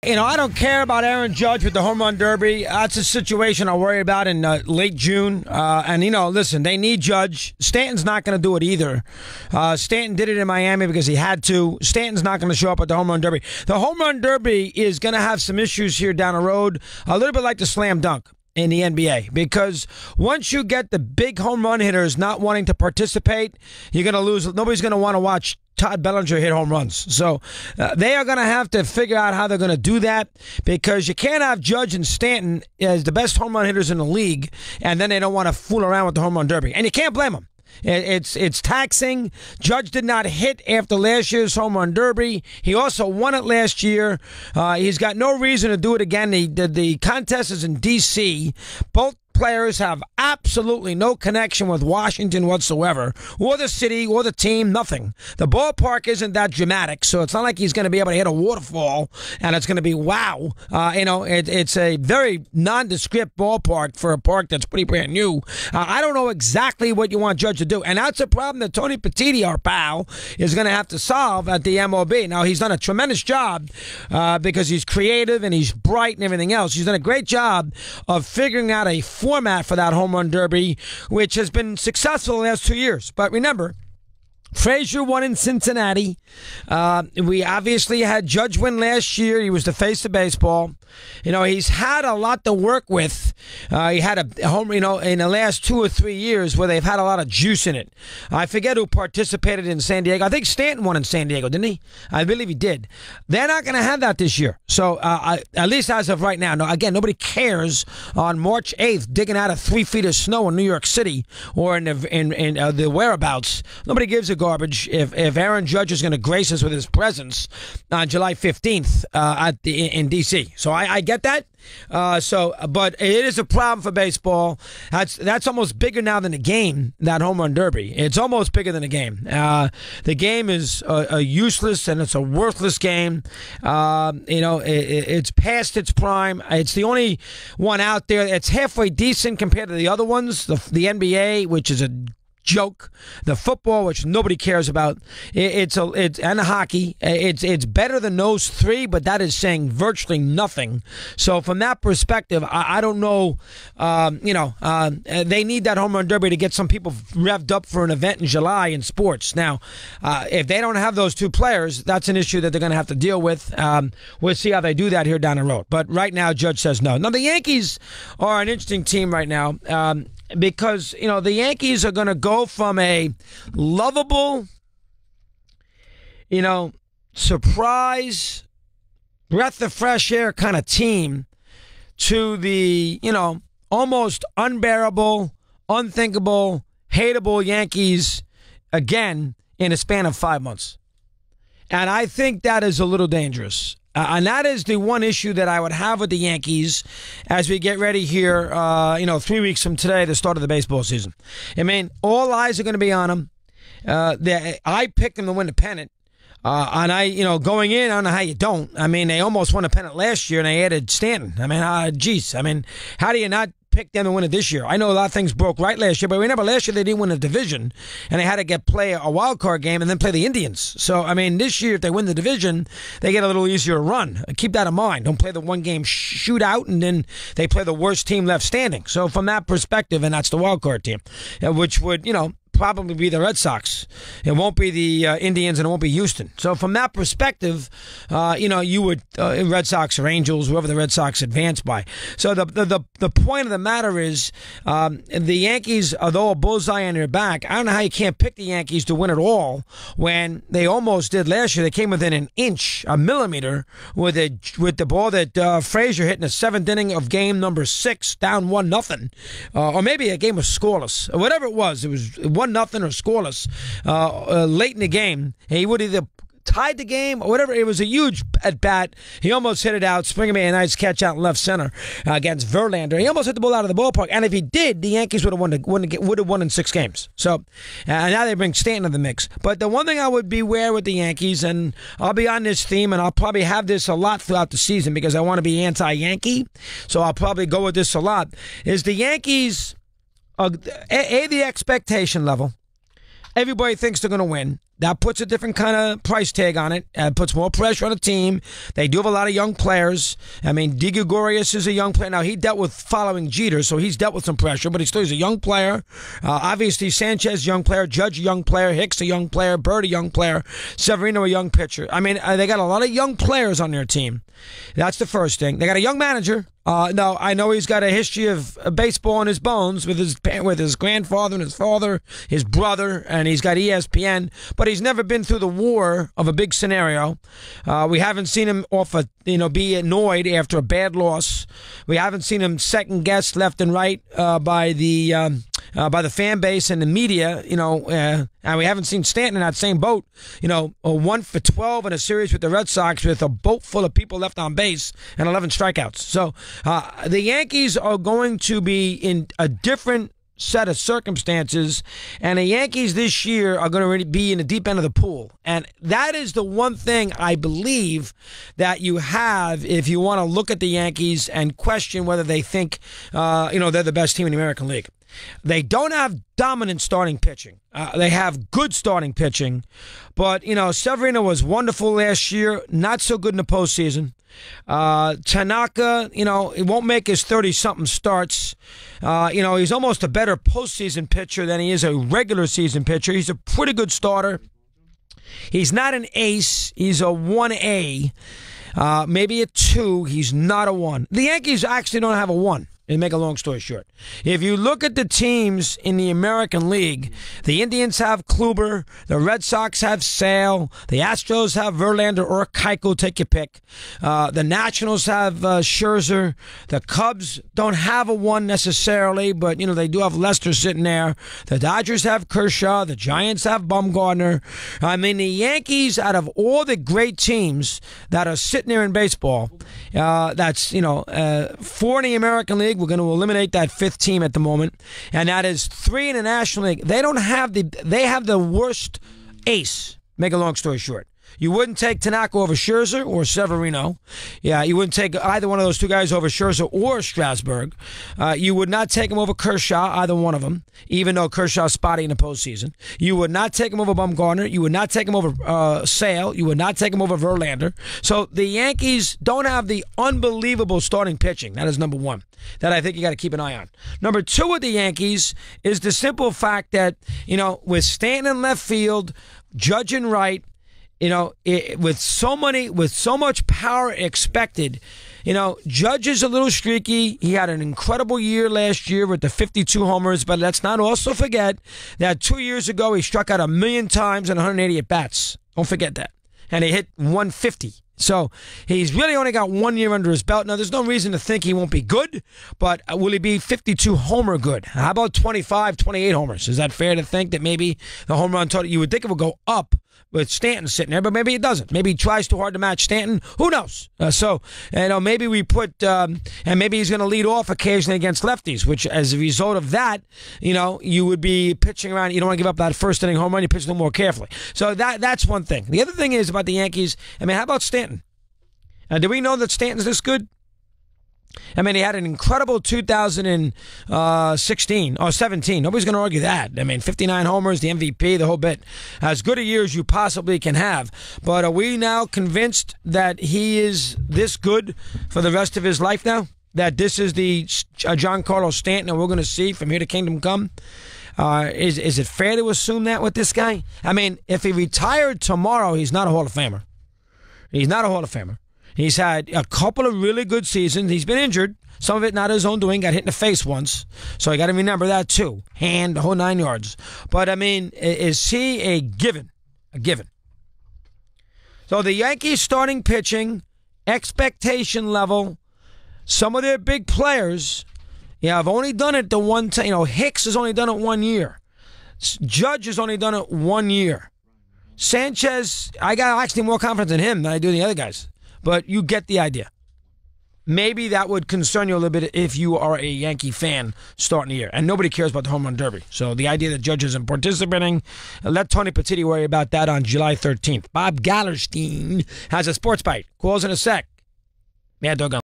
I don't care about Aaron Judge with the home run derby. That's a situation I'll worry about in late June. Listen, they need Judge. Stanton's not going to do it either. Stanton did it in Miami because he had to. Stanton's not going to show up at the home run derby. The home run derby is going to have some issues here down the road, a little bit like the slam dunk in the NBA, because once you get the big home run hitters not wanting to participate, you're going to lose. Nobody's going to want to watch Todd Bellinger hit home runs. So they are going to have to figure out how they're going to do that, because you can't have Judge and Stanton as the best home run hitters in the league, and then they don't want to fool around with the home run derby. And you can't blame them. It's taxing. Judge did not hit after last year's home run derby. He also won it last year. He's got no reason to do it again. The contest is in D.C. Both players have absolutely no connection with Washington whatsoever, or the city, or the team, nothing. The ballpark isn't that dramatic, so it's not like he's going to be able to hit a waterfall and it's going to be wow. It's a very nondescript ballpark for a park that's pretty brand new. I don't know exactly what you want Judge to do, and that's a problem that Tony Petitti, our pal, is going to have to solve at the MLB. Now, he's done a tremendous job because he's creative and he's bright and everything else. He's done a great job of figuring out a format for that home run derby, which has been successful the last 2 years. But remember, Frazier won in Cincinnati. We obviously had Judge win last year. He was the face of baseball. He's had a lot to work with. He had a home, in the last 2 or 3 years where they've had a lot of juice in it. I forget who participated in San Diego. I think Stanton won in San Diego, didn't he? I believe he did. They're not going to have that this year. So, at least as of right now. No, again, nobody cares on March 8th digging out of 3 feet of snow in New York City or in the whereabouts. Nobody gives a garbage if Aaron Judge is going to grace us with his presence on July 15th in D.C. So I get that. But it is a problem for baseball. That's almost bigger now than the game, that home run derby. It's almost bigger than the game. The game is a useless and it's a worthless game. It's past its prime. It's the only one out there. It's halfway decent compared to the other ones. The NBA, which is a joke, the football, which nobody cares about, and the hockey, it's better than those three, but that is saying virtually nothing. So from that perspective, I don't know. They need that home run derby to get some people revved up for an event in July in sports. Now, if they don't have those two players, that's an issue that they're going to have to deal with. We'll see how they do that here down the road. But right now, Judge says no. Now, the Yankees are an interesting team right now. Because, the Yankees are going to go from a lovable, surprise, breath of fresh air kind of team to the, almost unbearable, unthinkable, hateable Yankees again in a span of 5 months. And I think that is a little dangerous. And that is the one issue that I would have with the Yankees as we get ready here, 3 weeks from today, the start of the baseball season. I mean, all eyes are going to be on them. I picked them to win the pennant. Going in, I don't know how you don't. I mean, they almost won a pennant last year, and they added Stanton. I mean, how do you not pick them to win it this year? I know a lot of things broke right last year, but remember, last year they didn't win a division, and they had to play a wild card game and then play the Indians. So, I mean, this year, if they win the division, they get a little easier to run. Keep that in mind. Don't play the one-game shootout, and then they play the worst team left standing. So, from that perspective, and that's the wild card team, which would, probably be the Red Sox. It won't be the Indians, and it won't be Houston. So from that perspective, you would Red Sox or Angels, whoever the Red Sox advance by. So the point of the matter is the Yankees, although a bullseye on their back, I don't know how you can't pick the Yankees to win it all when they almost did last year. They came within an inch, a millimeter, with the ball that Frazier hit in the 7th inning of game number 6, down 1-0, or maybe a game was scoreless, or whatever it was 1-0 or scoreless late in the game. He would either tied the game or whatever. It was a huge at bat. He almost hit it out. Springer made a nice catch out in left center against Verlander. He almost hit the ball out of the ballpark. And if he did, the Yankees would have won in 6 games. So now they bring Stanton to the mix. But the one thing I would beware with the Yankees, and I'll be on this theme, and I'll probably have this a lot throughout the season because I want to be anti-Yankee. So I'll probably go with this a lot, is the Yankees, the expectation level. Everybody thinks they're going to win. that puts a different kind of price tag on it. It puts more pressure on the team. They do have a lot of young players. I mean, Di Gregorius is a young player. Now, he dealt with following Jeter, so he's dealt with some pressure, but he's a young player. Obviously, Sanchez, young player. Judge, young player. Hicks, a young player. Bird, a young player. Severino, a young pitcher. I mean, they got a lot of young players on their team. That's the first thing. They got a young manager. No, I know he's got a history of baseball in his bones with his grandfather and his father, his brother, and he's got ESPN, but he's never been through the war of a big scenario. We haven't seen him be annoyed after a bad loss. We haven't seen him second guess left and right by the fan base and the media, and we haven't seen Stanton in that same boat, a 1 for 12 in a series with the Red Sox with a boat full of people left on base and 11 strikeouts. So the Yankees are going to be in a different set of circumstances, and the Yankees this year are going to be in the deep end of the pool. And that is the one thing I believe that you have if you want to look at the Yankees and question whether they think, they're the best team in the American League. They don't have dominant starting pitching. They have good starting pitching. But, Severino was wonderful last year, not so good in the postseason. Tanaka, he won't make his 30-something starts. He's almost a better postseason pitcher than he is a regular season pitcher. He's a pretty good starter. He's not an ace. He's a 1A, maybe a 2. He's not a 1. The Yankees actually don't have a 1. And make a long story short, if you look at the teams in the American League, the Indians have Kluber, the Red Sox have Sale, the Astros have Verlander or Keuchel, take your pick. The Nationals have Scherzer. The Cubs don't have a 1 necessarily, but they do have Lester sitting there. The Dodgers have Kershaw. The Giants have Bumgarner. I mean, the Yankees, out of all the great teams that are sitting there in baseball, that's 4 in the American League. We're going to eliminate that 5th team at the moment, and that is 3 in the National League. They have the worst ace. Make a long story short. You wouldn't take Tanaka over Scherzer or Severino. Yeah, you wouldn't take either one of those two guys over Scherzer or Strasburg. You would not take him over Kershaw, either one of them, even though Kershaw's spotty in the postseason. You would not take him over Bumgarner. You would not take him over Sale. You would not take him over Verlander. So the Yankees don't have the unbelievable starting pitching. That is number 1 that I think you got to keep an eye on. Number 2 with the Yankees is the simple fact that, with Stanton in left field, Judge in right, with so much power expected, Judge is a little streaky. He had an incredible year last year with the 52 homers, but let's not also forget that 2 years ago he struck out 1,000,000 times and 180 at bats. Don't forget that. And he hit 150. So he's really only got 1 year under his belt. Now, there's no reason to think he won't be good, but will he be 52 homer good? How about 25, 28 homers? Is that fair to think that maybe the home run total, you would think it would go up with Stanton sitting there, but maybe it doesn't. Maybe he tries too hard to match Stanton. Who knows? Maybe we put, and maybe he's going to lead off occasionally against lefties, which as a result of that, you would be pitching around. You don't want to give up that first inning home run. You pitch a little more carefully. So that's one thing. The other thing is about the Yankees. How about Stanton? Do we know that Stanton's this good? He had an incredible 2016 or 17. Nobody's going to argue that. 59 homers, the MVP, the whole bit. As good a year as you possibly can have. But are we now convinced that he is this good for the rest of his life now? That this is the Giancarlo Stanton that we're going to see from here to kingdom come? Is it fair to assume that with this guy? If he retired tomorrow, he's not a Hall of Famer. He's not a Hall of Famer. He's had a couple of really good seasons. He's been injured. Some of it not his own doing. Got hit in the face once. So you got to remember that too. Hand, the whole 9 yards. But, is he a given? A given. So the Yankees starting pitching, expectation level, some of their big players, have only done it the one time. Hicks has only done it 1 year. Judge has only done it 1 year. Sanchez, I got actually more confidence in him than I do the other guys. But you get the idea. Maybe that would concern you a little bit if you are a Yankee fan starting the year. And nobody cares about the home run derby. So the idea that Judge isn't participating, let Tony Petitti worry about that on July 13th. Bob Gallerstein has a sports bite. Calls in a sec. Mad Dog.